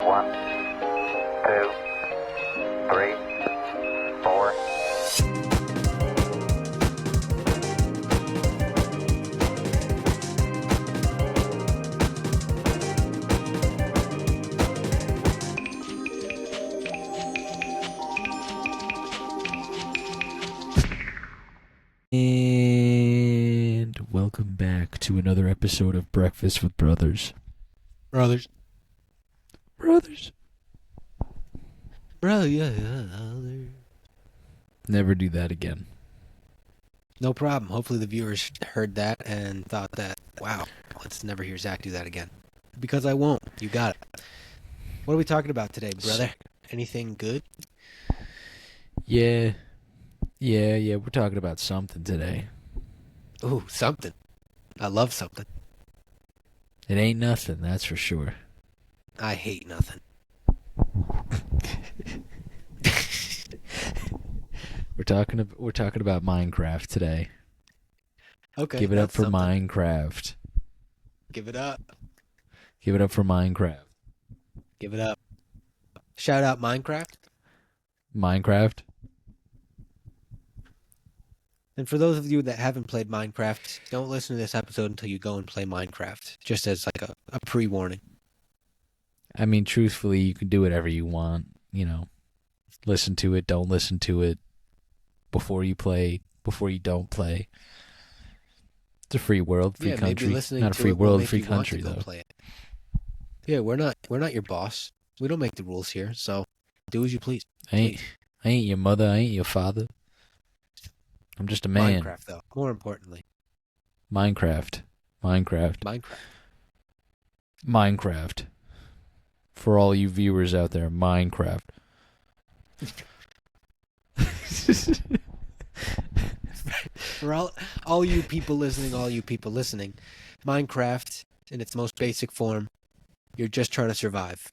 One, two, three, four. And welcome back to another episode of Breakfast with Brothers. Brothers. Brother. Never do that again. No problem. Hopefully the viewers heard that and thought that, wow, let's never hear Zach do that again. Because I won't. You got it. What are we talking about today, brother? Anything good? Yeah. We're talking about something today. Ooh, something. I love something. It ain't nothing, that's for sure. I hate nothing. We're talking about Minecraft today. Okay. Give it up that's for something. Minecraft. Give it up. Give it up for Minecraft. Give it up. Shout out Minecraft. Minecraft? And for those of you that haven't played Minecraft, don't listen to this episode until you go and play Minecraft. Just as like a pre-warning. I mean, truthfully, you can do whatever you want, you know. Listen to it, don't listen to it. Before you play, before you don't play. It's a free world, free country. Maybe listening Not a to free it will world, make free you want country to go though. play it. Yeah, we're not your boss. We don't make the rules here, so do as you please. I ain't your mother, I ain't your father. I'm just a man. Minecraft, though. More importantly, Minecraft. Minecraft. For all you viewers out there, Minecraft. For all you people listening, Minecraft, in its most basic form, you're just trying to survive.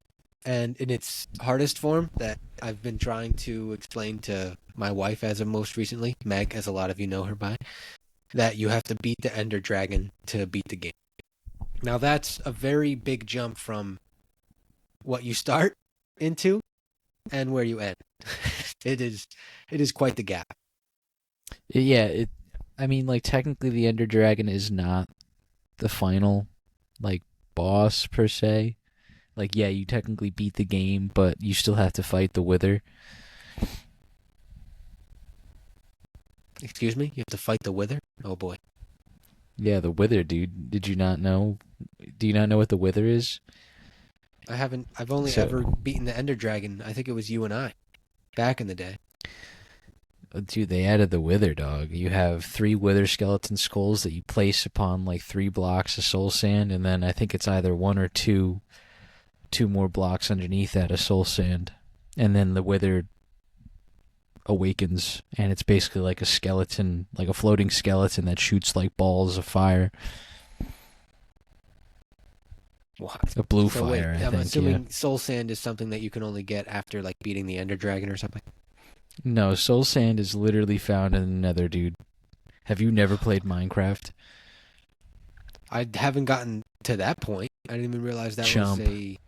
And in its hardest form, that I've been trying to explain to my wife as of most recently, Meg, as a lot of you know her by, that you have to beat the Ender Dragon to beat the game. Now that's a very big jump from what you start into and where you end. It is quite the gap. I mean, like, technically the Ender Dragon is not the final, like, boss, per se. Like, yeah, you technically beat the game, but you still have to fight the Wither. Excuse me? You have to fight the Wither? Oh boy. Yeah, the Wither, dude. Did you not know? Do you not know what the Wither is? I've only ever beaten the Ender Dragon. I think it was you and I. Back in the day. Dude, they added the Wither, dog. You have 3 Wither skeleton skulls that you place upon, like, 3 blocks of soul sand, and then I think it's either 1 or 2 more blocks underneath that of soul sand. And then the Wither awakens, and it's basically like a skeleton, like a floating skeleton that shoots, like, balls of fire. What? A blue So fire, wait, I I'm think, assuming soul sand is something that you can only get after like beating the Ender Dragon or something. No, soul sand is literally found in the Nether, dude. Have you never played Minecraft? I haven't gotten to that point. I didn't even realize that Chump. was a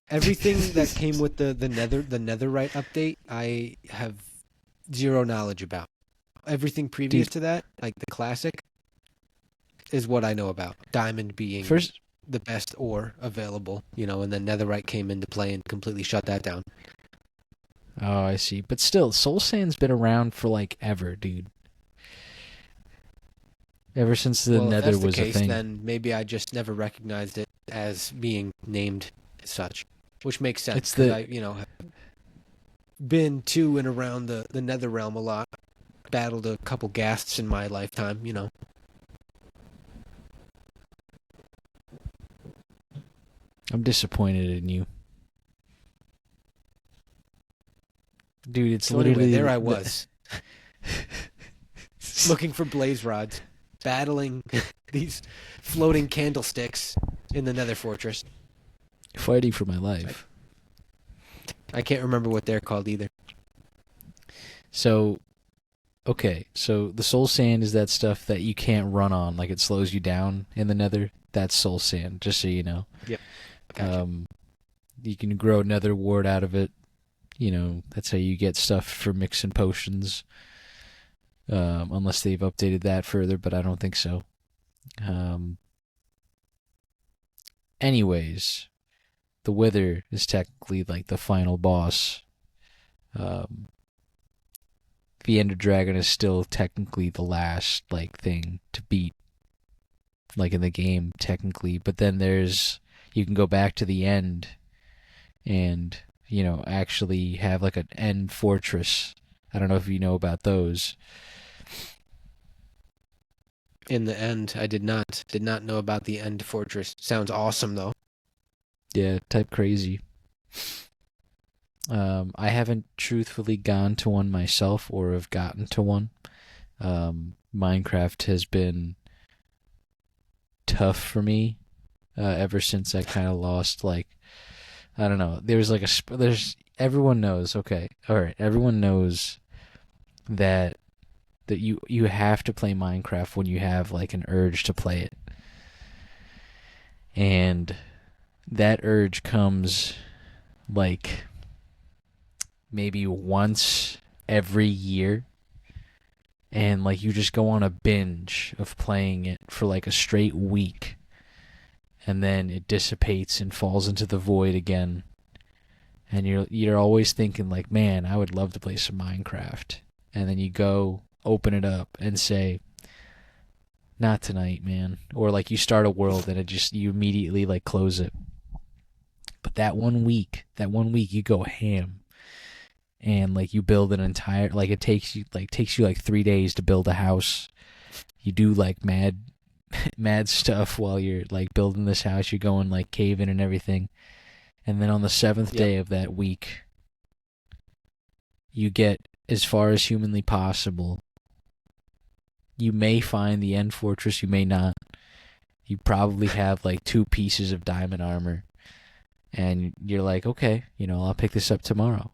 everything that came with the Netherite update. I have zero knowledge about. Everything previous to that, like the classic, is what I know about. Diamond being the best ore available, and then Netherite came into play and completely shut that down. Oh, I see. But still, soul sand's been around for, like, ever, dude. Ever since the Nether was a thing. Then maybe I just never recognized it as being named as such, which makes sense because I, have been to and around the Nether realm a lot, battled a couple ghasts in my lifetime, I'm disappointed in you. Dude, it's literally... there I was. Looking for blaze rods, battling these floating candlesticks in the Nether Fortress. Fighting for my life. I can't remember what they're called either. So, okay, so the soul sand is that stuff that you can't run on, like it slows you down in the Nether. That's soul sand, just so you know. Yep. Gotcha. You can grow nether wart out of it. You know, that's how you get stuff for mixing potions. Unless they've updated that further, but I don't think so. Anyways, the Wither is technically like the final boss. Um, the Ender Dragon is still technically the last like thing to beat, like in the game technically. But then you can go back to the end, and actually have like an end fortress. I don't know if you know about those. In the end, I did not know about the end fortress. Sounds awesome though. Yeah, type crazy. I haven't truthfully gone to one myself or have gotten to one. Minecraft has been tough for me ever since I kind of lost, like, I don't know. Everyone knows. Okay, all right. Everyone knows that you have to play Minecraft when you have like an urge to play it, and that urge comes like maybe once every year, and like you just go on a binge of playing it for like a straight week, and then it dissipates and falls into the void again, and you're always thinking like, man, I would love to play some Minecraft, and then you go open it up and say, not tonight, man. Or like you start a world and you immediately like close it. But that one week you go ham, and like you build an entire, like it takes you like 3 days to build a house. You do like mad stuff while you're like building this house. You're going like caving and everything. And then on the 7th day of that week, you get as far as humanly possible. You may find the end fortress, you may not. You probably have like 2 pieces of diamond armor. And you're like, okay, I'll pick this up tomorrow.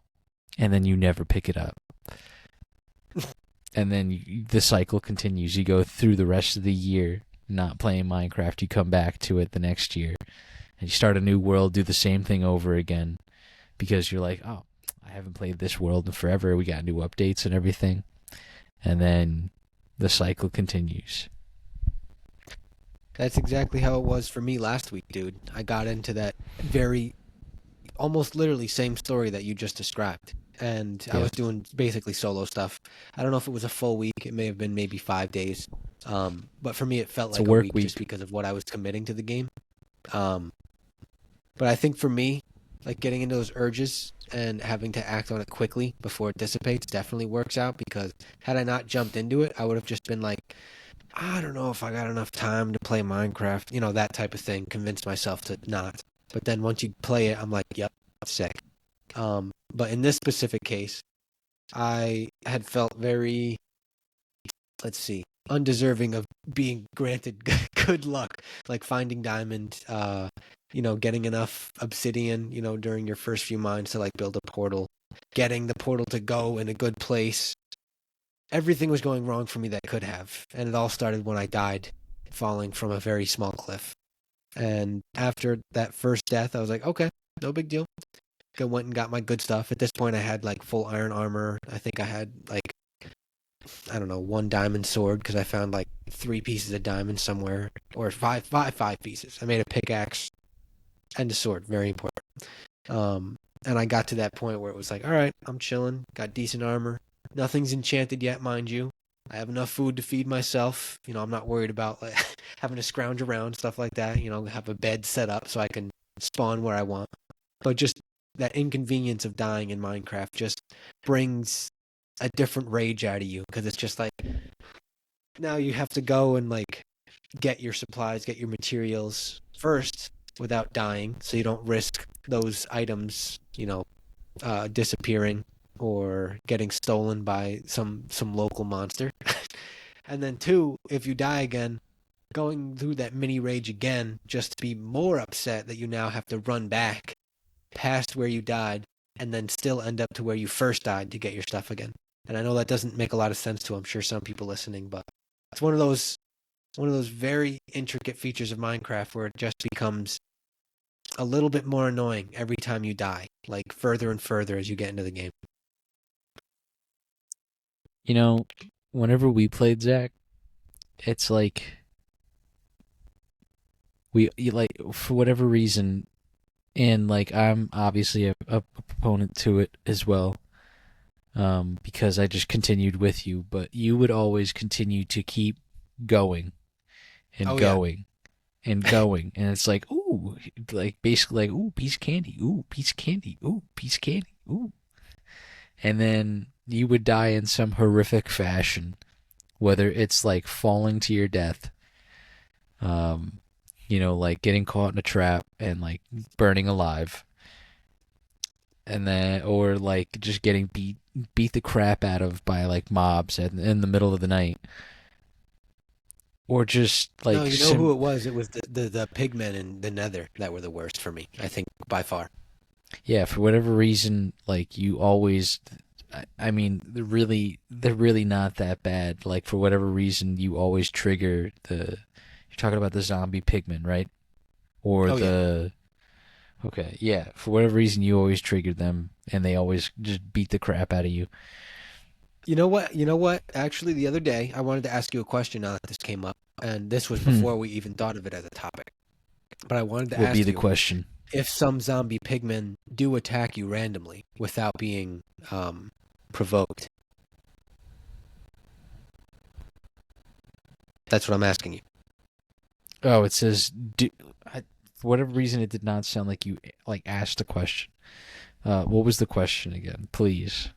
And then you never pick it up. And then the cycle continues. You go through the rest of the year not playing Minecraft. You come back to it the next year. And you start a new world, do the same thing over again. Because you're like, oh, I haven't played this world in forever. We got new updates and everything. And then the cycle continues. That's exactly how it was for me last week, dude. I got into that very, almost literally same story that you just described. And I was doing basically solo stuff. I don't know if it was a full week. It may have been maybe 5 days. But for me, it felt like a week just because of what I was committing to the game. But I think for me, like getting into those urges and having to act on it quickly before it dissipates definitely works out, because had I not jumped into it, I would have just been like, I don't know if I got enough time to play Minecraft, that type of thing, convinced myself to not. But then once you play it, I'm like, yep, sick. But in this specific case, I had felt very, undeserving of being granted good luck, like finding diamond, getting enough obsidian, during your first few mines to like build a portal, getting the portal to go in a good place. Everything was going wrong for me that could have. And it all started when I died, falling from a very small cliff. And after that first death, I was like, okay, no big deal. I went and got my good stuff. At this point, I had like full iron armor. I think I had like, I don't know, 1 diamond sword, because I found like 3 pieces of diamond somewhere, or five pieces. I made a pickaxe and a sword, very important. And I got to that point where it was like, all right, I'm chilling, got decent armor. Nothing's enchanted yet, mind you. I have enough food to feed myself. I'm not worried about like having to scrounge around, stuff like that. Have a bed set up so I can spawn where I want. But just that inconvenience of dying in Minecraft just brings a different rage out of you, because it's just like, now you have to go and like get your supplies, get your materials first without dying, so you don't risk those items, disappearing or getting stolen by some local monster. And then 2, if you die again, going through that mini rage again, just to be more upset that you now have to run back past where you died and then still end up to where you first died to get your stuff again. And I know that doesn't make a lot of sense to, I'm sure, some people listening, but it's one of those very intricate features of Minecraft where it just becomes a little bit more annoying every time you die, like further and further as you get into the game. You know, whenever we played Zach, it's like like for whatever reason, and like I'm obviously a proponent to it as well, because I just continued with you, but you would always continue to keep going and Oh, yeah. going and going, and it's like, ooh, like basically like, ooh, piece of candy, ooh, piece of candy, ooh, piece of candy, ooh, and then you would die in some horrific fashion, whether it's like falling to your death, um, like getting caught in a trap and like burning alive, and then or like just getting beat the crap out of by like mobs in the middle of the night, or just No, like you know who it was? It was the pigmen in the Nether that were the worst for me, I think, by far. yeah, for whatever reason, like you always. I mean, they're really not that bad. Like for whatever reason, you always trigger the. You're talking about the zombie pigmen, right? Or Oh, yeah. the. Okay, yeah. For whatever reason, you always trigger them, and they always just beat the crap out of you. You know what? You know what? Actually, the other day, I wanted to ask you a question now that this came up, and this was before we even thought of it as a topic. But I wanted to Will be ask the you question. if some zombie pigmen do attack you randomly without being provoked. That's what I'm asking you. Oh, it says. For whatever reason, it did not sound like you like asked a question. What was the question again, please?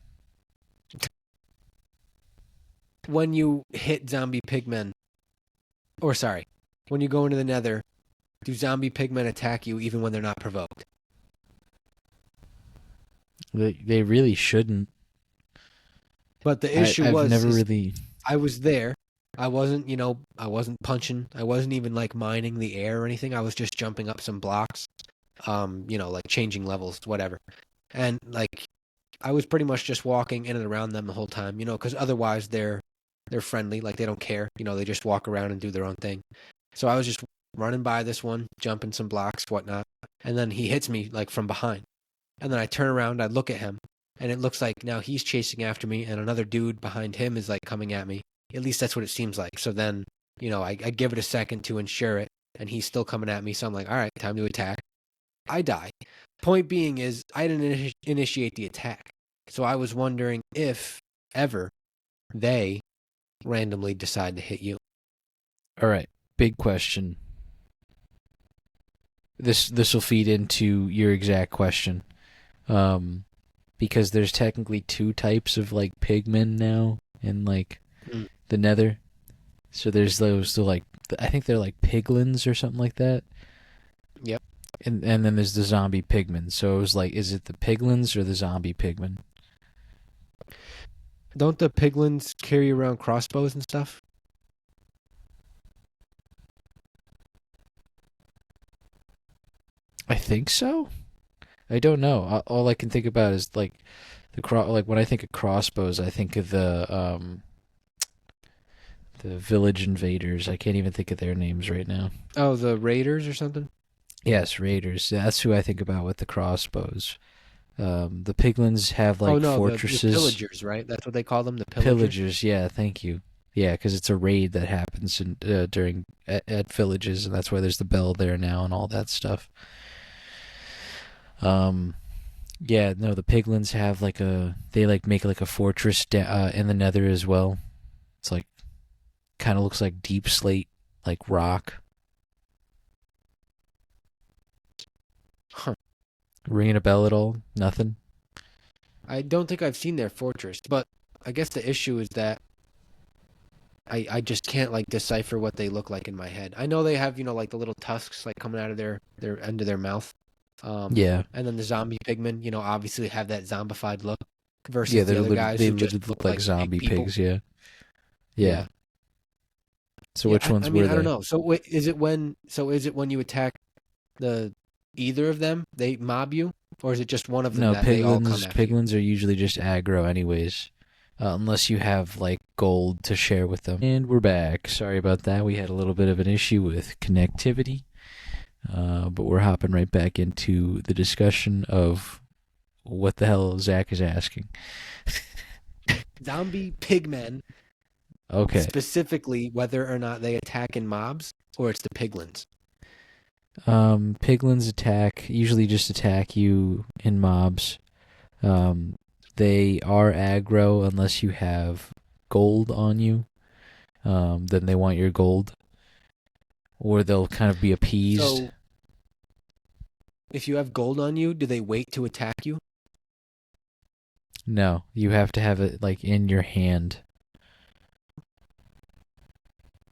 When you hit zombie pigmen, or sorry, when you go into the Nether, do zombie pigmen attack you even when they're not provoked? They really shouldn't. But the issue I've was, never is really. I was there. I wasn't, I wasn't punching. I wasn't even like mining the air or anything. I was just jumping up some blocks, like changing levels, whatever. And like, I was pretty much just walking in and around them the whole time, because otherwise they're friendly, like they don't care, they just walk around and do their own thing. So I was just running by this one, jumping some blocks, whatnot, and then he hits me like from behind. And then I turn around, I look at him, and it looks like now he's chasing after me, and another dude behind him is like coming at me. At least that's what it seems like. So then, I give it a second to ensure it, and he's still coming at me. So I'm like, all right, time to attack. I die. Point being is, I didn't initiate the attack. So I was wondering if ever they randomly decide to hit you. All right, big question. This will feed into your exact question, because there's technically two types of like pigmen now in like the Nether. So there's those like I think they're like piglins or something like that. Yep. And then there's the zombie pigmen. So it was like, is it the piglins or the zombie pigmen? Don't the piglins carry around crossbows and stuff? I think so. I don't know. All I can think about is like like when I think of crossbows, I think of the village invaders. I can't even think of their names right now. Oh, the raiders or something? Yes, raiders. That's who I think about with the crossbows. The piglins have like fortresses. The pillagers, right? That's what they call them, the pillagers. Pillagers, yeah, thank you. Yeah, because it's a raid that happens during at villages, and that's why there's the bell there now and all that stuff. Yeah, no, the piglins have like they like make like a fortress in the Nether as well. It's like kind of looks like deep slate, like rock. Huh. Ringing a bell at all? Nothing? I don't think I've seen their fortress, but I guess the issue is that I just can't like decipher what they look like in my head. I know they have, like the little tusks like coming out of their end of their mouth. Yeah. And then the zombie pigmen, obviously have that zombified look versus Yeah, the other guys they who just look like zombie big people. pigs, yeah. Yeah. So Yeah, which ones I mean, were they? I don't know. So wait, is it when you attack either of them, they mob you, or is it just one of them No, that they all come after you? piglins are usually just aggro anyways. Unless you have like gold to share with them. And we're back. Sorry about that. We had a little bit of an issue with connectivity. But we're hopping right back into the discussion of what the hell Zach is asking. Zombie pigmen, Okay. specifically whether or not they attack in mobs or it's the piglins. Piglins usually just attack you in mobs. They are aggro unless you have gold on you. Then they want your gold. Or they'll kind of be appeased. So, if you have gold on you, do they wait to attack you? No, you have to have it like in your hand.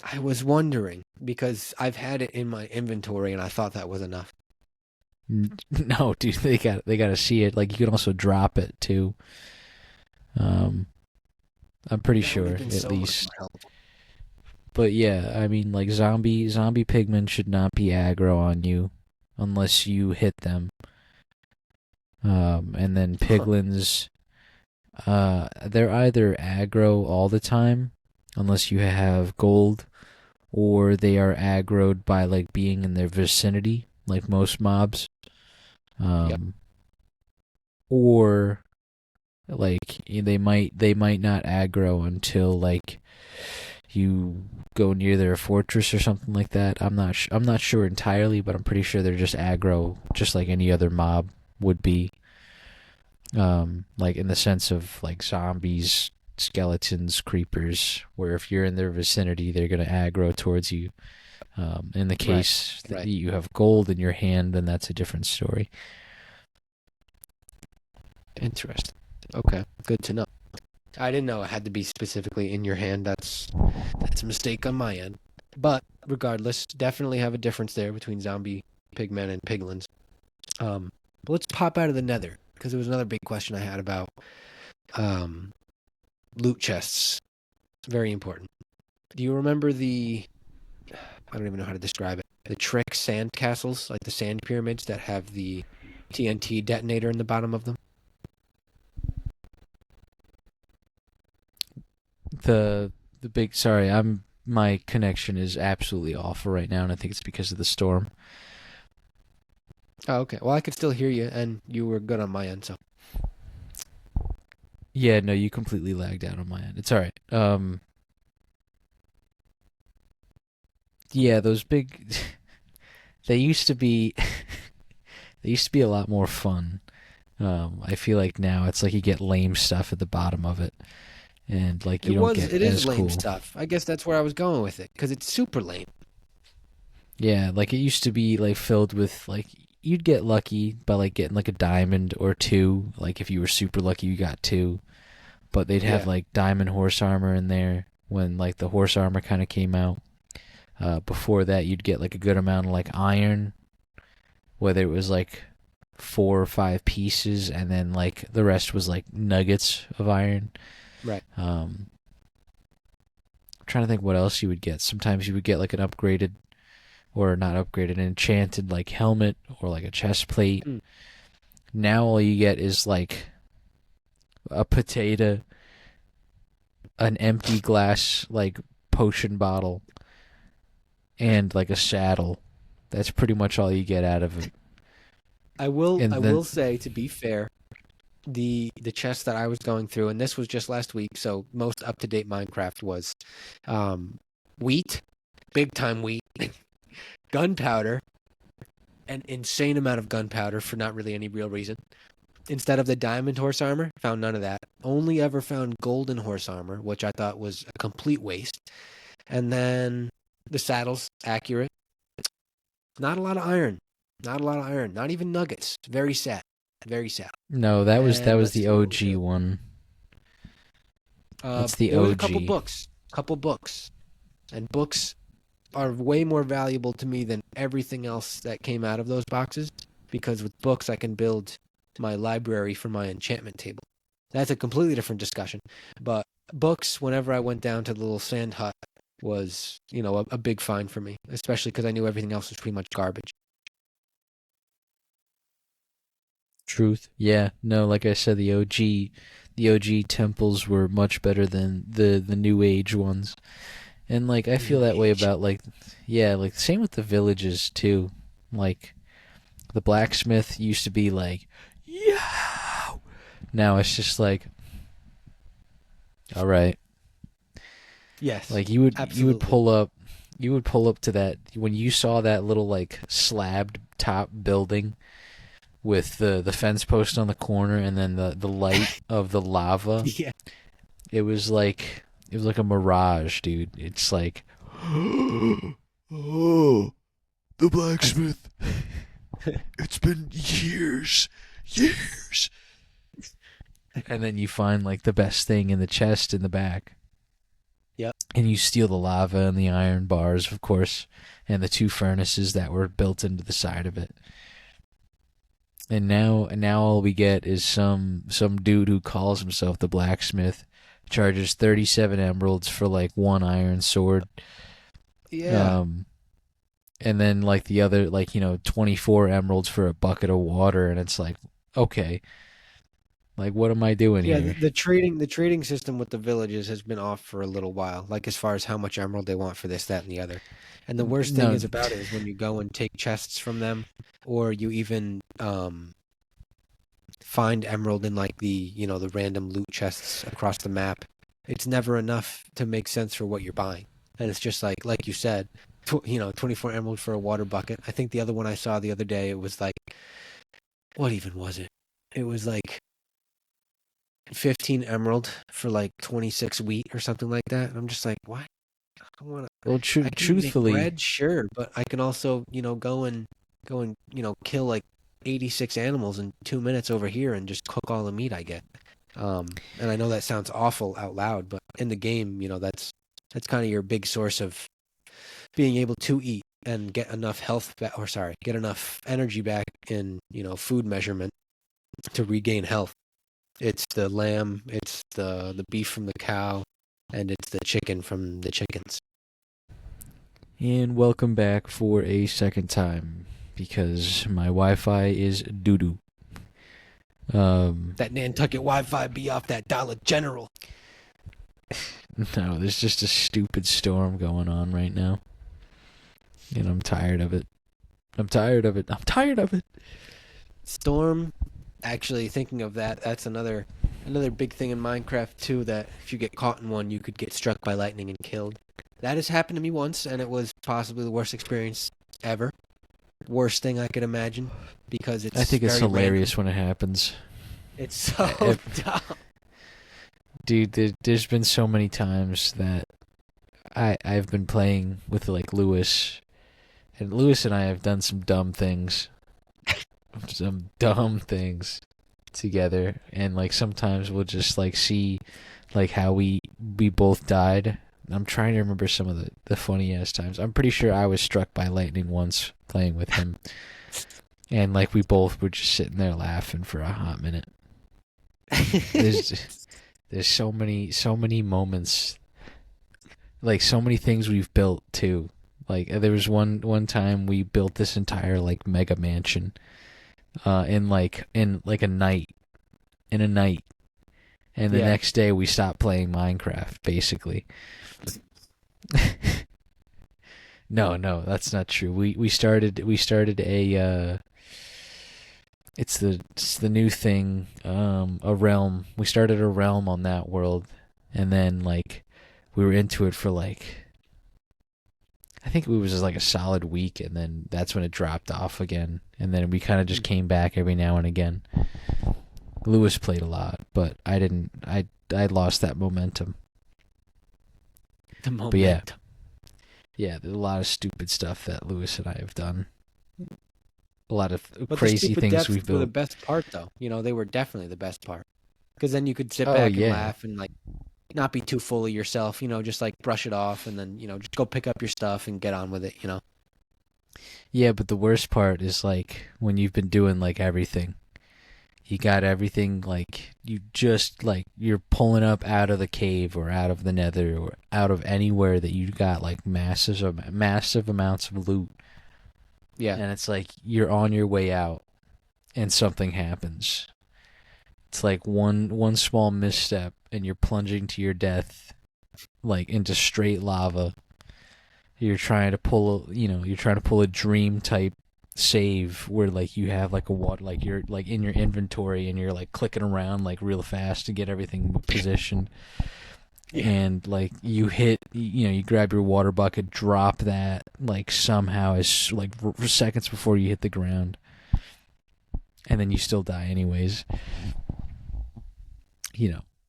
I was wondering because I've had it in my inventory and I thought that was enough. No, dude, they got to see it. Like you can also drop it too. I'm pretty That would've sure been at so much least. more helpful. But yeah, I mean, like zombie pigmen should not be aggro on you unless you hit them. And then piglins, they're either aggro all the time unless you have gold, or they are aggroed by like being in their vicinity, like most mobs. Yep. Or like they might not aggro until like you go near their fortress or something like that. I'm not sure entirely, but I'm pretty sure they're just aggro, just like any other mob would be. Like in the sense of like zombies, skeletons, creepers, where if you're in their vicinity, they're gonna aggro towards you. In the case that right. you have gold in your hand, then that's a different story. Interesting. Okay, good to know. I didn't know it had to be specifically in your hand. That's a mistake on my end. But regardless, definitely have a difference there between zombie pigmen and piglins. But let's pop out of the nether because it was another big question I had about loot chests. Very important. Do you remember I don't even know how to describe it. The trick sand castles, like the sand pyramids that have the TNT detonator in the bottom of them? The big my connection is absolutely awful right now, and I think it's because of the storm. Oh, okay. Well, I could still hear you, and you were good on my end, so. Yeah, no, you completely lagged out on my end. It's all right. Yeah, those big they used to be a lot more fun. I feel like now it's like you get lame stuff at the bottom of it, and like you don't get It as is lame cool stuff. I guess that's where I was going with it, because it's super lame. Yeah, like it used to be like filled with like you'd get lucky by like getting like a diamond or two. Like if you were super lucky, you got two. But they'd have Yeah. like diamond horse armor in there when like the horse armor kind of came out. Before that, you'd get like a good amount of like iron, whether it was like 4 or 5 pieces, and then like the rest was like nuggets of iron. Right. I'm trying to think what else you would get. Sometimes you would get like an upgraded, or not upgraded, an enchanted like helmet or like a chest plate. Mm. Now all you get is like a potato, an empty glass like potion bottle, and like a saddle. That's pretty much all you get out of it. I will And I then- will say, to be fair, the chest that I was going through, and this was just last week, so most up to date Minecraft was wheat, big time wheat, gunpowder, an insane amount of gunpowder for not really any real reason. Instead of the diamond horse armor, found none of that. Only ever found golden horse armor, which I thought was a complete waste. And then the saddle's accurate. Not a lot of iron. Not a lot of iron. Not even nuggets. Very sad. Very sad. No, that was And let's the see what was OG the- one. That's the there was a OG. couple books, and books are way more valuable to me than everything else that came out of those boxes, because with books I can build my library for my enchantment table. That's a completely different discussion. But books, whenever I went down to the little sand hut, was, a big find for me, especially because I knew everything else was pretty much garbage. Truth. Yeah. No, like I said, the OG temples were much better than the new age ones. And like I feel New that way age. about like, yeah, like same with the villages too. Like, the blacksmith used to be like, yeah. Now it's just like, all right. Yes. Like you would absolutely. pull up to that when you saw that little like slabbed top building with the fence post on the corner and then the light of the lava. Yeah. It was like a mirage, dude. It's like, oh, the blacksmith. It's been years. And then you find like the best thing in the chest in the back. Yep. And you steal the lava and the iron bars, of course, and the 2 furnaces that were built into the side of it. And now all we get is some dude who calls himself the blacksmith, charges 37 emeralds for like 1 iron sword. Yeah. And then like the other 24 emeralds for a bucket of water, and it's like, okay. Like, what am I doing Yeah, here? the trading system with the villages has been off for a little while, like as far as how much emerald they want for this, that, and the other. And the worst thing No. is about it is when you go and take chests from them, or you even find emerald in like the random loot chests across the map. It's never enough to make sense for what you're buying, and it's just like you said, 24 emerald for a water bucket. I think the other one I saw the other day, it was like, what even was it? It was like 15 emerald for like 26 wheat or something like that. And I'm just like, why? I want to. Well, I can make truthfully, bread, sure, but I can also, go and kill like 86 animals in 2 minutes over here and just cook all the meat I get. And I know that sounds awful out loud, but in the game, that's kind of your big source of being able to eat and get enough get enough energy back in, food measurement to regain health. It's the lamb, it's the beef from the cow, and it's the chicken from the chickens. and welcome back for a second time because my Wi-Fi is doo-doo. That Nantucket Wi-Fi be off that Dollar General. No, there's just a stupid storm going on right now. And I'm tired of it. Storm, actually thinking of that, that's another big thing in Minecraft too, that if you get caught in one, you could get struck by lightning and killed. That has happened to me once, and it was possibly the worst experience ever. Worst thing I could imagine, because it's I think it's very hilarious random. when it happens. It's so dumb. Dude, there's been so many times that I've been playing with like Lewis, and Lewis and I have done some dumb things. Together, and like sometimes we'll just like see like how we both died. I'm trying to remember some of the funny ass times. I'm pretty sure I was struck by lightning once playing with him, and like we both were just sitting there laughing for a hot minute. There's so many moments, like so many things we've built too. Like there was one time we built this entire like mega mansion in a night, and the next day we stopped playing Minecraft basically. No, that's not true. We started a it's the new thing, a realm. We started a realm on that world, and then like we were into it for like, I think it was just like a solid week, and then that's when it dropped off again, and then we kind of just came back every now and again. Lewis played a lot, but I didn't. I lost that momentum. The momentum. But yeah, there's a lot of stupid stuff that Lewis and I have done. A lot of crazy things we've built. Were the best part, though. They were definitely the best part, because then you could sit Oh, back yeah. and laugh and like not be too full of yourself. Just like brush it off, and then just go pick up your stuff and get on with it. Yeah, but the worst part is like when you've been doing like everything. You got everything, like you just like you're pulling up out of the cave or out of the nether or out of anywhere that you got like massive amounts of loot. Yeah. And it's like you're on your way out and something happens. It's like one small misstep and you're plunging to your death like into straight lava. You're trying to pull a dream type save where like you have like a water, like you're like in your inventory and you're like clicking around like real fast to get everything positioned. Yeah. And like you hit, you grab your water bucket, drop that like somehow as like seconds before you hit the ground, and then you still die anyways,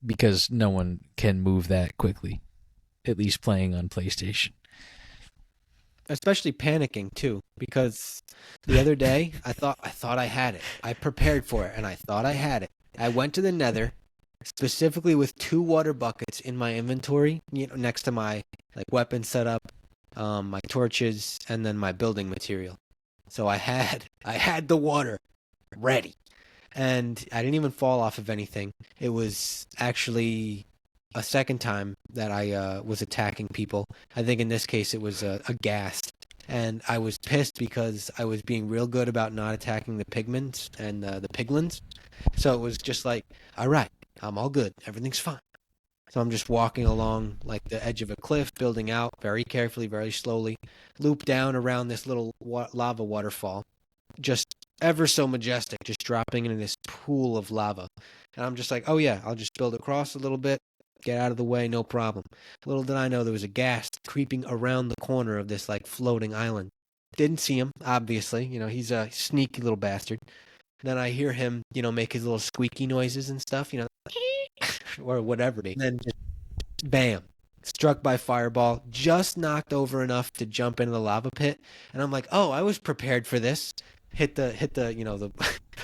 because no one can move that quickly, at least playing on PlayStation. Especially panicking too, because the other day I thought I had it. I prepared for it and I thought I had it. I went to the Nether specifically with 2 water buckets in my inventory, next to my like weapon setup, my torches, and then my building material. So I had the water ready, and I didn't even fall off of anything. It was actually a second time that I was attacking people. I think in this case it was a ghast. And I was pissed because I was being real good about not attacking the pigments and the piglins. So it was just like, all right, I'm all good. Everything's fine. So I'm just walking along like the edge of a cliff, building out very carefully, very slowly, loop down around this little lava waterfall. Just ever so majestic, just dropping into this pool of lava. And I'm just like, oh yeah, I'll just build across a little bit, get out of the way, no problem. Little did I know there was a ghast creeping around the corner of this like floating island. Didn't see him, obviously. He's a sneaky little bastard. Then I hear him, make his little squeaky noises and stuff, or whatever. And then just bam, struck by fireball, just knocked over enough to jump into the lava pit. And I'm like, oh, I was prepared for this. Hit the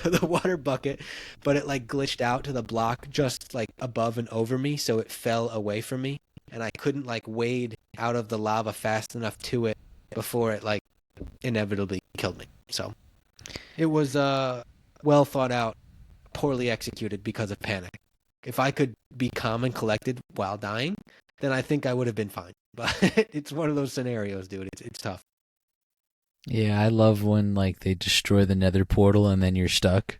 the water bucket, but it like glitched out to the block just like above and over me, so it fell away from me, and I couldn't like wade out of the lava fast enough to it before it like inevitably killed me. So it was well thought out, poorly executed because of panic. If I could be calm and collected while dying, then I think I would have been fine. But it's one of those scenarios, dude. It's tough. Yeah, I love when like they destroy the Nether portal and then you're stuck.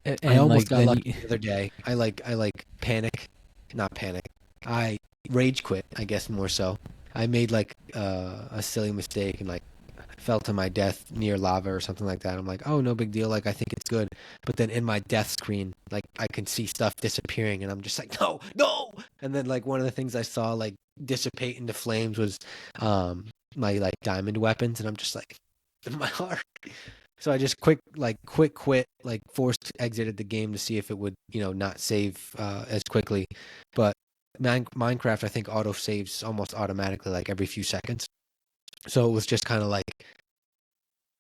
I almost got lucky the other day. I panic, not panic. I rage quit, I guess more so. I made like a silly mistake and like fell to my death near lava or something like that. I'm like, oh, no big deal. Like, I think it's good. But then in my death screen, like I can see stuff disappearing and I'm just like, no. And then like one of the things I saw like dissipate into flames was my like diamond weapons. And I'm just like, my heart. So I just quit, like forced exited the game to see if it would, not save as quickly. But Minecraft, I think, auto saves almost automatically, like every few seconds. So it was just kind of like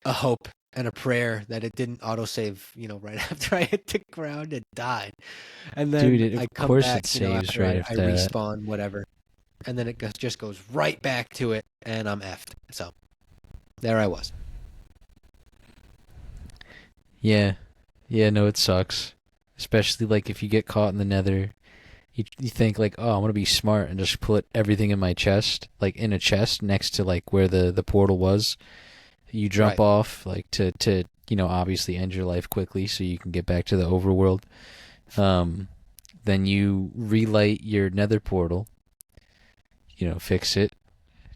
a hope and a prayer that it didn't autosave, right after I hit the ground and died. And then Dude, I come back, after I respawn, whatever. And then it just goes right back to it, and I'm effed. So there I was. Yeah, no, it sucks. Especially like if you get caught in the Nether. You think like, oh, I'm gonna be smart and just put everything in my chest, like in a chest next to like where the portal was. You jump off like to obviously end your life quickly so you can get back to the overworld. Then you relight your Nether portal. Fix it,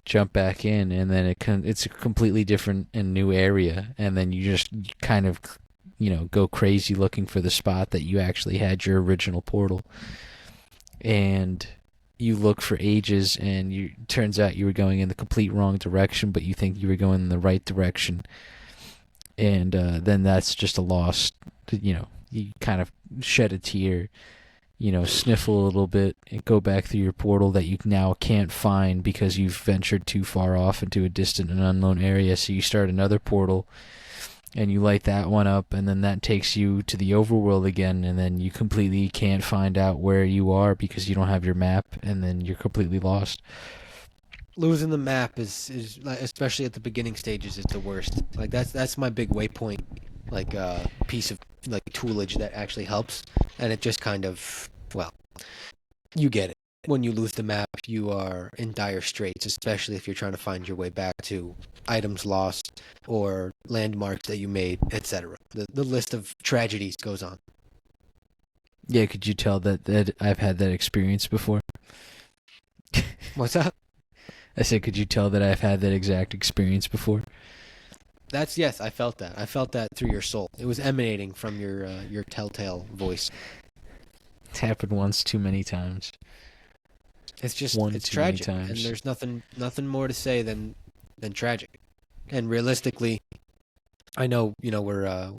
jump back in, and then it's a completely different and new area, and then you just kind of go crazy looking for the spot that you actually had your original portal. And you look for ages, and turns out you were going in the complete wrong direction, but you think you were going in the right direction. And then that's just a loss. You kind of shed a tear, sniffle a little bit, and go back through your portal that you now can't find because you've ventured too far off into a distant and unknown area. So you start another portal, and you light that one up, and then that takes you to the overworld again, and then you completely can't find out where you are because you don't have your map, and then you're completely lost. Losing the map is especially at the beginning stages, is the worst. Like that's my big waypoint, like piece of like toolage that actually helps, and it just kind of, well, you get it. When you lose the map, you are in dire straits, especially if you're trying to find your way back to items lost or landmarks that you made, etc. The list of tragedies goes on. Yeah, could you tell that I've had that experience before? What's up? I said, could you tell that I've had that exact experience before? Yes, I felt that. I felt that through your soul. It was emanating from your telltale voice. It's happened once too many times. It's just One it's too many tragic, times. and there's nothing more to say than tragic. And realistically, I know we're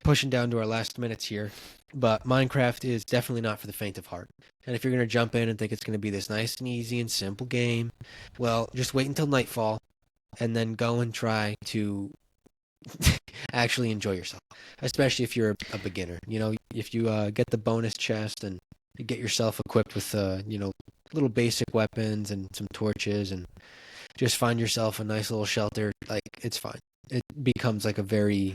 pushing down to our last minutes here, but Minecraft is definitely not for the faint of heart. And if you're gonna jump in and think it's gonna be this nice and easy and simple game, well, just wait until nightfall, and then go and try to actually enjoy yourself. Especially if you're a beginner. If you get the bonus chest and you get yourself equipped with little basic weapons and some torches, and just find yourself a nice little shelter, like, it's fine. It becomes like a very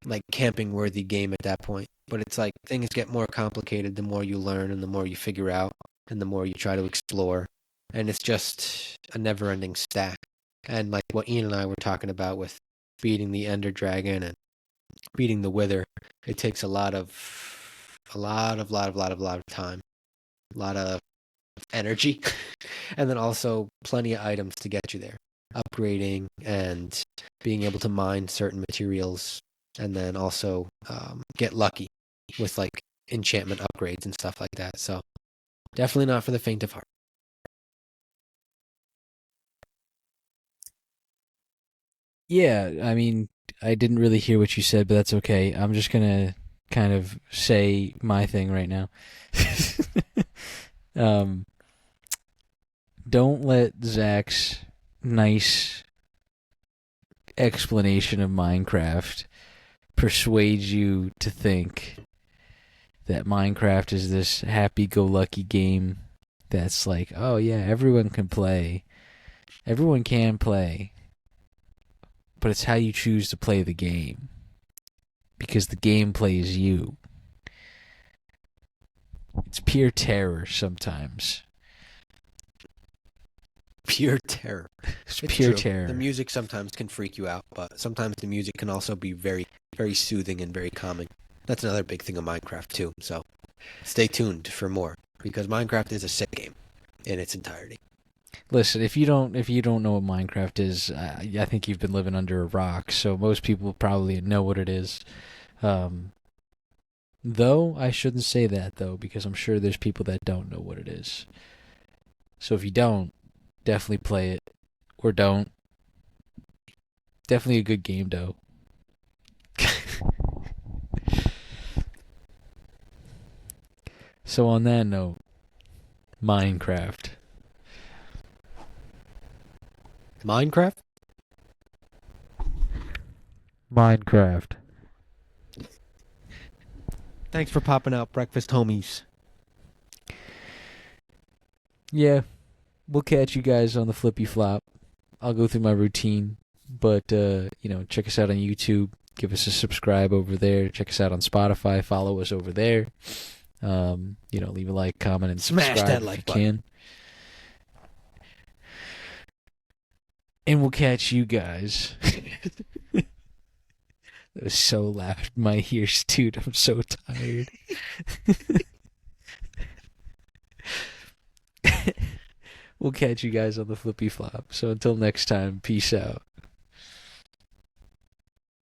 like camping worthy game at that point. But it's like things get more complicated the more you learn and the more you figure out and the more you try to explore. And it's just a never ending stack. And like what Ian and I were talking about with beating the Ender Dragon and beating the Wither, it takes a lot of time, a lot of energy, and then also plenty of items to get you there. Upgrading and being able to mine certain materials, and then also get lucky with like enchantment upgrades and stuff like that. So definitely not for the faint of heart. Yeah, I mean, I didn't really hear what you said, but that's okay. I'm just gonna kind of say my thing right now. um, don't let Zach's nice explanation of Minecraft persuade you to think that Minecraft is this happy-go-lucky game that's like, oh yeah, everyone can play. Everyone can play. But it's how you choose to play the game. Because the game plays you. It's pure terror sometimes. Pure terror. It's It's pure true. terror. The music sometimes can freak you out, but sometimes the music can also be very, very soothing and very calming. That's another big thing of Minecraft too. So stay tuned for more, because Minecraft is a sick game in its entirety. Listen, if you don't know what Minecraft is, I think you've been living under a rock. So most people probably know what it is. Though I shouldn't say that though, because I'm sure there's people that don't know what it is. So if you don't, definitely play it, or don't. Definitely a good game though. So on that note, Minecraft. Minecraft? Minecraft. Thanks for popping out, breakfast homies. Yeah, we'll catch you guys on the flippy flop. I'll go through my routine, but check us out on YouTube. Give us a subscribe over there. Check us out on Spotify. Follow us over there. Leave a like, comment, and Smash subscribe that if like you button. can. And we'll catch you guys. That was so loud in my ears, dude. I'm so tired. We'll catch you guys on the flippy flop. So until next time, peace out.